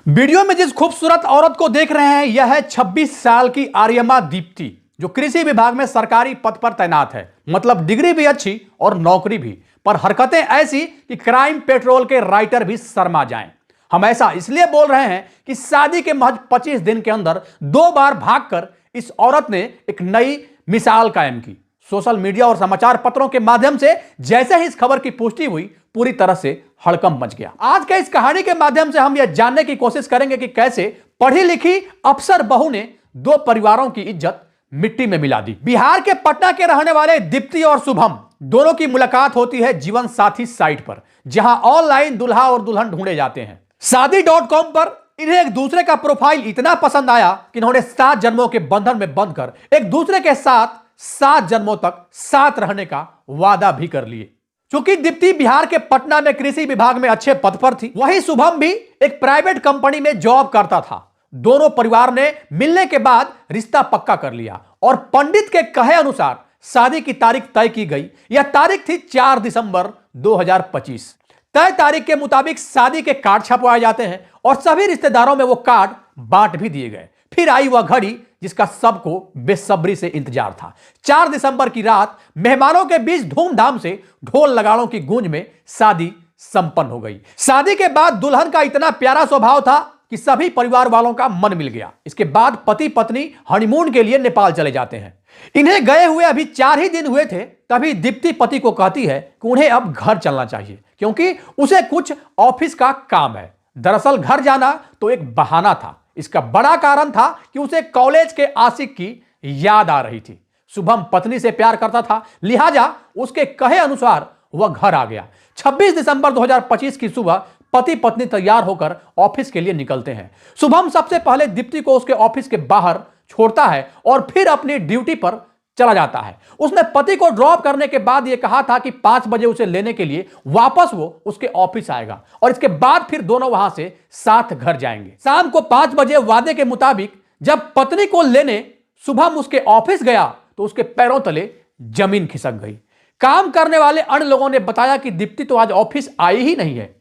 Video में जिस खूबसूरत औरत को देख रहे हैं यह है 26 साल की आर्यमा दीप्ति, जो कृषि विभाग में सरकारी पद पर तैनात है। मतलब डिग्री भी अच्छी और नौकरी भी, पर हरकतें ऐसी कि क्राइम पेट्रोल के राइटर भी शर्मा जाएं। हम ऐसा इसलिए बोल रहे हैं कि शादी के महज 25 दिन के अंदर 2 बार भागकर इस औरत ने एक नई मिसाल कायम की। सोशल मीडिया और समाचार पत्रों के माध्यम से जैसे ही इस खबर की पुष्टि हुई, पूरी तरह से हड़कंप मच गया। आज के इस कहानी के माध्यम से हम यह जानने की कोशिश करेंगे कि कैसे पढ़ी लिखी अफसर बहू ने 2 परिवारों की इज्जत मिट्टी में मिला दी। बिहार के पटना के रहने वाले दीप्ति और शुभम दोनों की मुलाकात होती है जीवन साथी साइट पर, जहां ऑनलाइन दुल्हा और दुल्हन ढूंढे जाते हैं। शादी.com पर इन्हें एक दूसरे का प्रोफाइल इतना पसंद आया कि इन्होंने 7 जन्मों के बंधन में बंधकर एक दूसरे के साथ 7 जन्मों तक साथ रहने का वादा भी कर लिए। क्योंकि दीप्ति बिहार के पटना में कृषि विभाग में अच्छे पद पर थी, वहीं शुभम भी एक प्राइवेट कंपनी में जॉब करता था। दोनों परिवार ने मिलने के बाद रिश्ता पक्का कर लिया और पंडित के कहे अनुसार शादी की तारीख तय की गई। यह तारीख थी 4 दिसंबर 2025। तय तारीख के मुताबिक शादी के कार्ड छपवाए जाते हैं और सभी रिश्तेदारों में वो कार्ड बांट भी दिए गए। फिर आई वह घड़ी जिसका सबको बेसब्री से इंतजार था। 4 दिसंबर की रात मेहमानों के बीच धूमधाम से ढोल नगाड़ों की गूंज में शादी संपन्न हो गई। शादी के बाद दुल्हन का इतना प्यारा स्वभाव था कि सभी परिवार वालों का मन मिल गया। इसके बाद पति पत्नी हनीमून के लिए नेपाल चले जाते हैं। इन्हें गए हुए अभी 4 ही दिन हुए थे, तभी दीप्ति पति को कहती है कि उन्हें अब घर चलना चाहिए, क्योंकि उसे कुछ ऑफिस का काम है। दरअसल घर जाना तो एक बहाना था। इसका बड़ा कारण था कि उसे कॉलेज के आशिक की याद आ रही थी। शुभम पत्नी से प्यार करता था, लिहाजा उसके कहे अनुसार वह घर आ गया। 26 दिसंबर 2025 की सुबह पति पत्नी तैयार होकर ऑफिस के लिए निकलते हैं। शुभम सबसे पहले दीप्ति को उसके ऑफिस के बाहर छोड़ता है और फिर अपनी ड्यूटी पर चला जाता है। उसने पति को ड्रॉप करने के बाद यह कहा था कि 5 बजे उसे लेने के लिए वापस वो उसके ऑफिस आएगा और इसके बाद फिर दोनों वहां से साथ घर जाएंगे। शाम को 5 बजे वादे के मुताबिक जब पत्नी को लेने शुभम उसके ऑफिस गया तो उसके पैरों तले जमीन खिसक गई। काम करने वाले अन्य लोगों ने बताया कि दीप्ति तो आज ऑफिस आई ही नहीं है।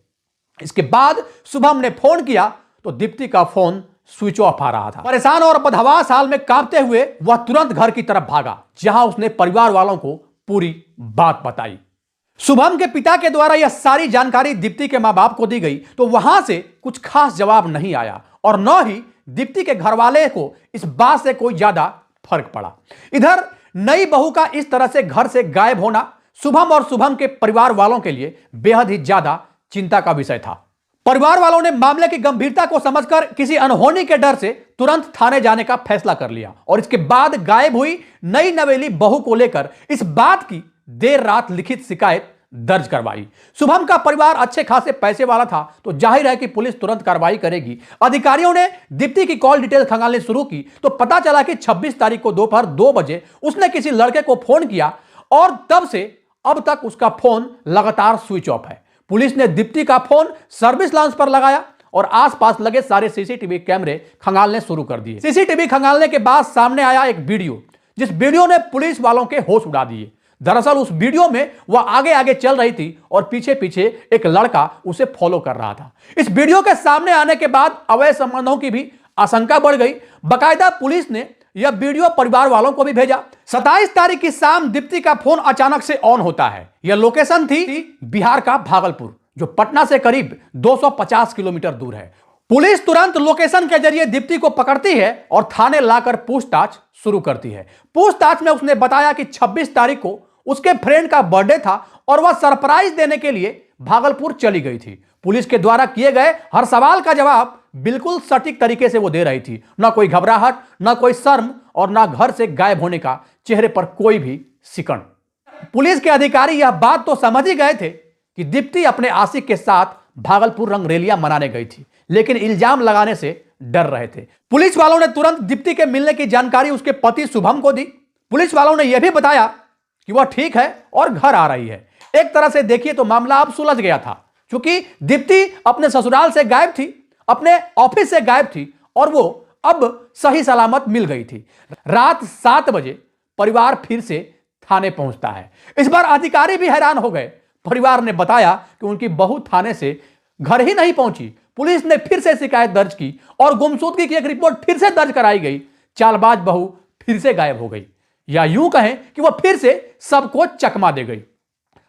इसके बाद शुभम ने फोन किया तो दीप्ति का फोन स्विच ऑफ आ रहा था। परेशान और बदहवास हाल में कांपते हुए वह तुरंत घर की तरफ भागा, जहां उसने परिवार वालों को पूरी बात बताई। शुभम के पिता के द्वारा यह सारी जानकारी दीप्ति के मां बाप को दी गई तो वहां से कुछ खास जवाब नहीं आया और न ही दीप्ति के घर वाले को इस बात से कोई ज्यादा फर्क पड़ा। इधर नई बहू का इस तरह से घर से गायब होना शुभम और शुभम के परिवार वालों के लिए बेहद ही ज्यादा चिंता का विषय था। परिवार वालों ने मामले की गंभीरता को समझकर किसी अनहोनी के डर से तुरंत थाने जाने का फैसला कर लिया और इसके बाद गायब हुई नई नवेली बहू को लेकर इस बात की देर रात लिखित शिकायत दर्ज करवाई। शुभम का परिवार अच्छे खासे पैसे वाला था तो जाहिर है कि पुलिस तुरंत कार्रवाई करेगी। अधिकारियों ने दीप्ति की कॉल डिटेल खंगालने शुरू की तो पता चला कि 26 तारीख को दोपहर 2 बजे उसने किसी लड़के को फोन किया और तब से अब तक उसका फोन लगातार स्विच ऑफ है। पुलिस ने दीप्ति का फोन सर्विस लॉन्च पर लगाया और आसपास लगे सारे सीसीटीवी कैमरे खंगालने शुरू कर दिए। सीसीटीवी खंगालने के बाद सामने आया एक वीडियो, जिस वीडियो ने पुलिस वालों के होश उड़ा दिए। दरअसल उस वीडियो में वह आगे आगे चल रही थी और पीछे पीछे एक लड़का उसे फॉलो कर रहा था। इस वीडियो के सामने आने के बाद अवैध संबंधों की भी आशंका बढ़ गई। बाकायदा पुलिस ने यह वीडियो परिवार वालों को भी भेजा। 27 तारीख की शाम दीप्ति का फोन अचानक से ऑन होता है। यह लोकेशन थी बिहार का भागलपुर, जो पटना से करीब 250 किलोमीटर दूर है। पुलिस तुरंत लोकेशन के जरिए दीप्ति को पकड़ती है और थाने लाकर पूछताछ शुरू करती है। पूछताछ में उसने बताया कि 26 तारीख को उसके फ्रेंड का बर्थडे था और वह सरप्राइज देने के लिए भागलपुर चली गई थी। पुलिस के द्वारा किए गए हर सवाल का जवाब बिल्कुल सटीक तरीके से वो दे रही थी। ना कोई घबराहट, ना कोई शर्म और ना घर से गायब होने का चेहरे पर कोई भी सिकन। पुलिस के अधिकारी यह बात तो समझ ही गए थे कि दीप्ति अपने आशिक के साथ भागलपुर रंगरेलियां मनाने गई थी, लेकिन इल्जाम लगाने से डर रहे थे। पुलिस वालों ने तुरंत दीप्ति के मिलने की जानकारी उसके पति शुभम को दी। पुलिस वालों ने यह भी बताया कि वह ठीक है और घर आ रही है। एक तरह से देखिए तो मामला अब सुलझ गया था, क्योंकि दीप्ति अपने ससुराल से गायब थी, अपने ऑफिस से गायब थी और वो अब सही सलामत मिल गई थी। रात 7 बजे परिवार फिर से थाने पहुंचता है। इस बार अधिकारी भी हैरान हो गए। परिवार ने बताया कि उनकी बहू थाने से घर ही नहीं पहुंची, पुलिस ने फिर से शिकायत दर्ज की और गुमशुदगी की एक रिपोर्ट फिर से दर्ज कराई गई। चालबाज बहू फिर से गायब हो गई, या यूं कहें कि वह फिर से सबको चकमा दे गई।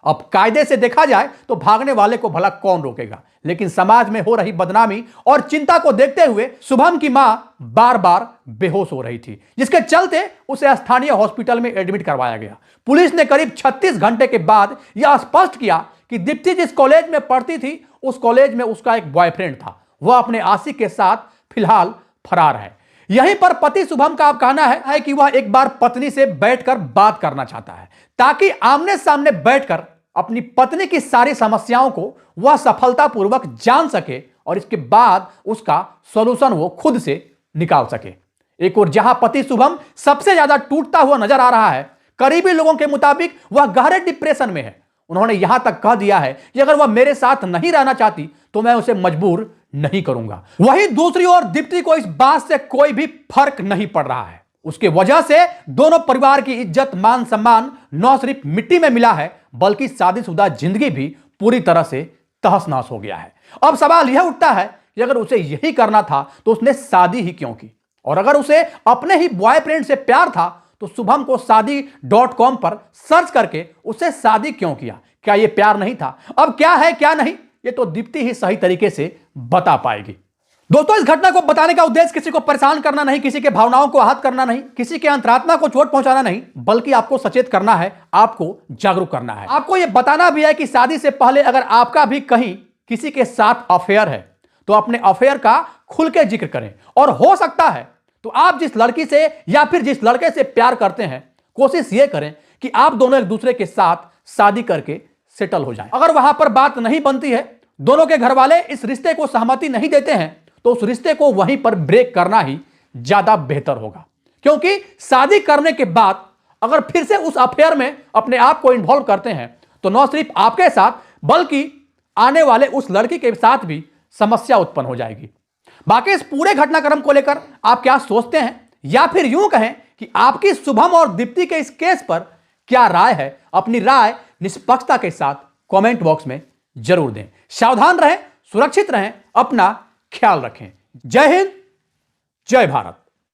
अब कायदे से देखा जाए तो भागने वाले को भला कौन रोकेगा, लेकिन समाज में हो रही बदनामी और चिंता को देखते हुए शुभम की मां बार बार बेहोश हो रही थी, जिसके चलते उसे स्थानीय हॉस्पिटल में एडमिट करवाया गया। पुलिस ने करीब 36 घंटे के बाद यह स्पष्ट किया कि दीप्ति जिस कॉलेज में पढ़ती थी उस कॉलेज में उसका एक बॉयफ्रेंड था। वह अपने आशिक के साथ फिलहाल फरार है। यहीं पर पति शुभम का अब कहना है कि वह एक बार पत्नी से बैठकर बात करना चाहता है, ताकि आमने सामने बैठकर अपनी पत्नी की सारी समस्याओं को वह सफलतापूर्वक जान सके और इसके बाद उसका सॉल्यूशन वो खुद से निकाल सके। एक और जहां पति शुभम सबसे ज्यादा टूटता हुआ नजर आ रहा है, करीबी लोगों के मुताबिक वह गहरे डिप्रेशन में है। उन्होंने यहां तक कह दिया है कि अगर वह मेरे साथ नहीं रहना चाहती तो मैं उसे मजबूर नहीं करूंगा। वहीं दूसरी ओर दीप्ति को इस बात से कोई भी फर्क नहीं पड़ रहा है। उसके वजह से दोनों परिवार की इज्जत मान सम्मान न सिर्फ मिट्टी में मिला है, बल्कि शादीशुदा जिंदगी भी पूरी तरह से तहस नहस हो गया है। अब सवाल यह उठता है कि अगर उसे यही करना था तो उसने शादी ही क्यों की, और अगर उसे अपने ही बॉयफ्रेंड से प्यार था तो शुभम को शादी.com पर सर्च करके उससे शादी क्यों किया? क्या यह प्यार नहीं था? अब क्या है क्या नहीं, ये तो दीप्ति ही सही तरीके से बता पाएगी। दोस्तों, इस घटना को बताने का उद्देश्य किसी को परेशान करना नहीं, किसी के भावनाओं को आहत करना नहीं, किसी के अंतरात्मा को चोट पहुंचाना नहीं, बल्कि आपको सचेत करना है, आपको जागरूक करना है। आपको यह बताना भी है कि शादी से पहले अगर आपका भी कहीं किसी के साथ अफेयर है तो अपने अफेयर का खुल के जिक्र करें, और हो सकता है तो आप जिस लड़की से या फिर जिस लड़के से प्यार करते हैं, कोशिश यह करें कि आप दोनों एक दूसरे के साथ शादी करके सेटल हो जाएं। अगर वहां पर बात नहीं बनती है, दोनों के घर वाले इस रिश्ते को सहमति नहीं देते हैं, तो उस रिश्ते को वहीं पर ब्रेक करना ही ज्यादा बेहतर होगा। क्योंकि शादी करने के बाद अगर फिर से उस अफेयर में अपने आप को इन्वॉल्व करते हैं तो न सिर्फ आपके साथ बल्कि आने वाले उस लड़की के साथ भी समस्या उत्पन्न हो जाएगी। बाकी इस पूरे घटनाक्रम को लेकर आप क्या सोचते हैं, या फिर यूं कहें कि आपकी शुभम और दीप्ति के इस केस पर क्या राय है? अपनी राय निष्पक्षता के साथ कमेंट बॉक्स में जरूर दें। सावधान रहें, सुरक्षित रहें, अपना ख्याल रखें। जय हिंद, जय भारत।